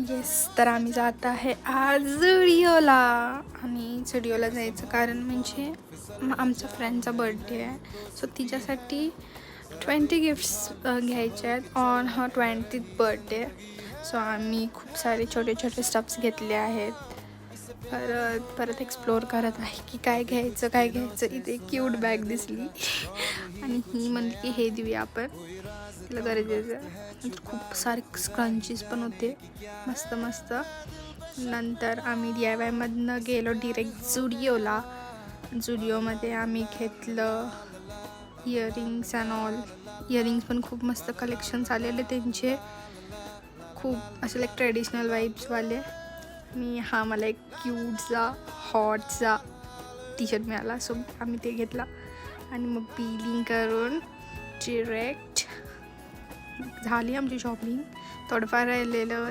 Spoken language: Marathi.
येस, तर आम्ही जात आहे आज झुडिओला. आणि झुडिओला जायचं कारण म्हणजे आमच्या फ्रेंडचा बर्थडे आहे. सो तिच्यासाठी 20 गिफ्ट्स घ्यायचे आहेत on her 20th birthday. So आम्ही खूप सारे छोटे छोटे स्टफ्स घेतले आहेत. परत एक्सप्लोअर करत आहे की काय घ्यायचं. इथे क्यूट बॅग दिसली आणि ही म्हणली की हे देऊया आपण, तिला गरजेचं. नंतर खूप सारे स्क्रंचीज पण होते मस्त. नंतर आम्ही DIYमधनं गेलो डिरेक्ट झुडिओला. झुडिओमध्ये आम्ही घेतलं इयरिंग्स अँड ऑल. इयरिंग्स पण खूप मस्त कलेक्शन्स आलेले त्यांचे, खूप असे लाईक ट्रेडिशनल वाईब्सवाले. मला एक क्यूटचा हॉटचा टी-शर्ट मिळाला, सो आम्ही ते घेतला. आणि मग बिलिंग करून डिरेक्ट झाली आमची शॉपिंग. थोडंफार राहिलेलं